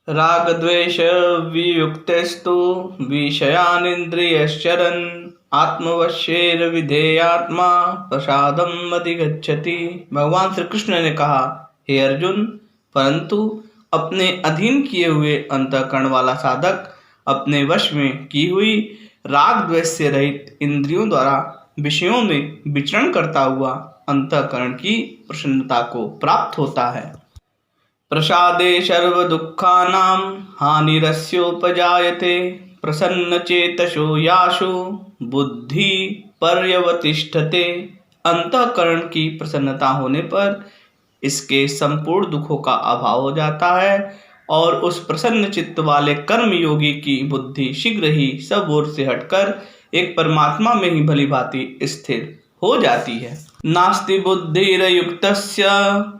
राग द्वेष वियुक्तस्तु विषयानिन्द्रियश्चरन् आत्मवश्येर विधेयात्मा प्रसादम अधिगच्छति। भगवान श्री कृष्ण ने कहा, हे अर्जुन, परंतु अपने अधीन किए हुए अंतःकरण वाला साधक अपने वश में की हुई राग द्वेष से रहित इंद्रियों द्वारा विषयों में विचरण करता हुआ अंतःकरण की प्रसन्नता को प्राप्त होता है। प्रसादे सर्व दुखानां हानिरस्योपजायते प्रसन्न चेतसो यासु बुद्धि पर्यवतिष्ठते। अंतःकरण की प्रसन्नता होने पर इसके संपूर्ण दुखों का अभाव हो जाता है और उस प्रसन्न चित्त वाले कर्म योगी की बुद्धि शीघ्र ही सब ओर से हटकर एक परमात्मा में ही भली भांति स्थिर हो जाती है। नास्ति बुद्धिर्युक्तस्य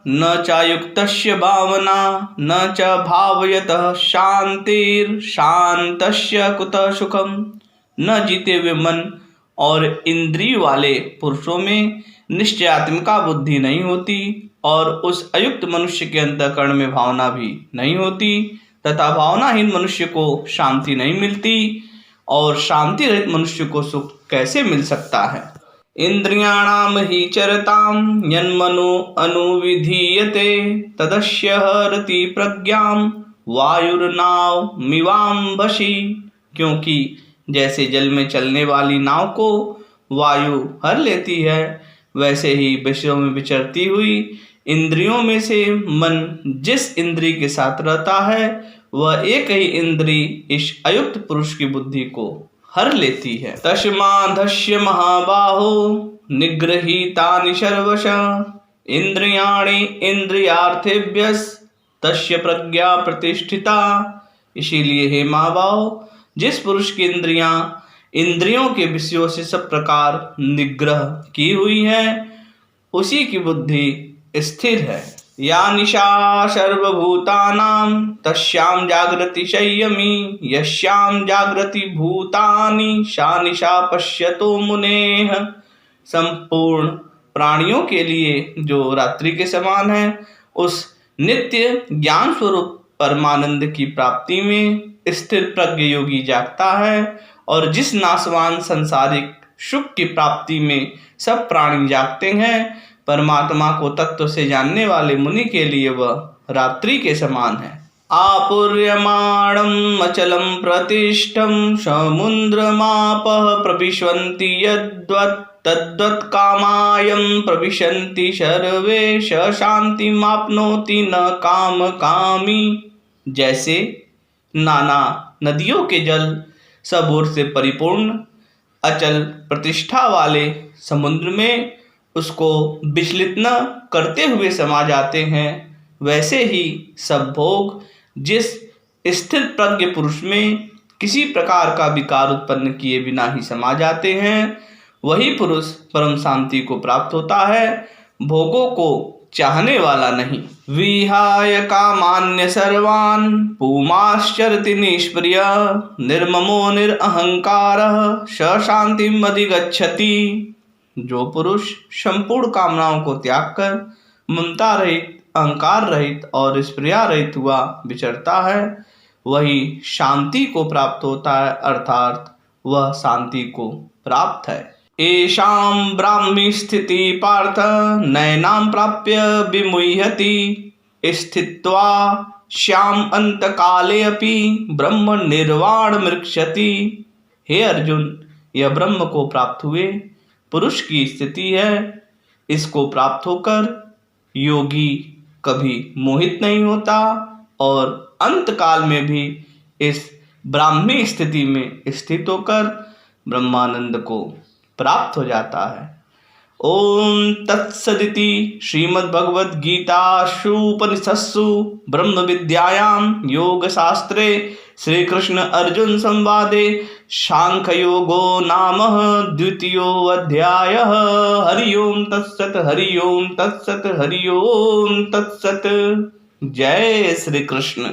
न चायुक्तस्य भावना न च भावयतः शांतिर्शान्तस्य कुतः सुखम। न जीते हुए मन और इंद्रिय वाले पुरुषों में निश्चयात्मिका बुद्धि नहीं होती और उस अयुक्त मनुष्य के अंतःकरण में भावना भी नहीं होती तथा भावनाहीन मनुष्य को शांति नहीं मिलती और शांति रहित मनुष्य को सुख कैसे मिल सकता है। इंद्रियाणाम हि चरतां यन्मनो अनुविधीयते तदस्य हरति प्रज्ञां वायुर्नाव मिवाम्भसि। क्योंकि जैसे जल में चलने वाली नाव को वायु हर लेती है, वैसे ही विषयों में विचरती हुई इंद्रियों में से मन जिस इंद्रिय के साथ रहता है वह एक ही इंद्रिय इस अयुक्त पुरुष की बुद्धि को हर लेती है। तस्माधस्य महाबाहो निगृहीतानि सर्वश इंद्रियाणि इंद्रियार्थेभ्यस् तस्य प्रज्ञा प्रतिष्ठिता। इसीलिए हे महाबाहो, जिस पुरुष की इंद्रियां इंद्रियों के विषयों से सब प्रकार निग्रह की हुई है उसी की बुद्धि स्थिर है। या निशा सर्वभूतानां तस्यां जागृति संयमी यस्यां जागृति भूतानि सा निशा पश्यतो मुनेः। संपूर्ण प्राणियों के लिए जो रात्रि के समान है, उस नित्य ज्ञान स्वरूप परमानंद की प्राप्ति में स्थिर प्रज्ञ योगी जागता है और जिस नाशवान सांसारिक सुख की प्राप्ति में सब प्राणी जागते हैं, परमात्मा को तत्व से जानने वाले मुनि के लिए वह रात्रि के समान है। आपूर्यमाणम अचलम प्रतिष्ठम समुद्रमापः प्रविशन्ति यद्वत् तद्वत् कामायं प्रविशन्ति सर्वे स शान्तिमाप्नोति न काम कामी। जैसे नाना नदियों के जल सब ओर से परिपूर्ण अचल प्रतिष्ठा वाले समुद्र में उसको विचलित न करते हुए समा जाते हैं, वैसे ही सब भोग जिस स्थिर प्रज्ञ पुरुष में किसी प्रकार का विकार उत्पन्न किए बिना ही समा जाते हैं, वही पुरुष परम शांति को प्राप्त होता है, भोगों को चाहने वाला नहीं। विहाय कामान्य सर्वान् पुमाश्चरति निष्प्रिय निर्ममो निरअहंकारः स शांतिम् अधिगच्छति। जो पुरुष संपूर्ण कामनाओं को त्याग कर ममता रहित, अहंकार रहित और स्प्रिया रहित हुआ विचरता है, वही शांति को प्राप्त होता है, अर्थात वह शांति को प्राप्त है। एषां ब्राह्मी स्थिति पार्थ नैनां प्राप्य विमुह्यति स्थित्वा श्याम अंतकाले अपि ब्रह्म निर्वाण मृक्षति। हे अर्जुन, यह ब्रह्म को प्राप्त हुए पुरुष की स्थिति है। इसको प्राप्त होकर योगी कभी मोहित नहीं होता और अंत काल में भी इस ब्राह्मी स्थिति में स्थित होकर ब्रह्मानंद को प्राप्त हो जाता है। ओम तत्सदिति श्रीमद्भगवद्गीतासु उपनिषत्सु ब्रह्म विद्यायां योग शास्त्रे श्री कृष्ण अर्जुन संवादे सांख्य योगो नाम द्वितीयो अध्यायः। हरि ओम तत्सत, हरि ओम तत्सत, हरि ओम तत्सत। जय श्री कृष्ण।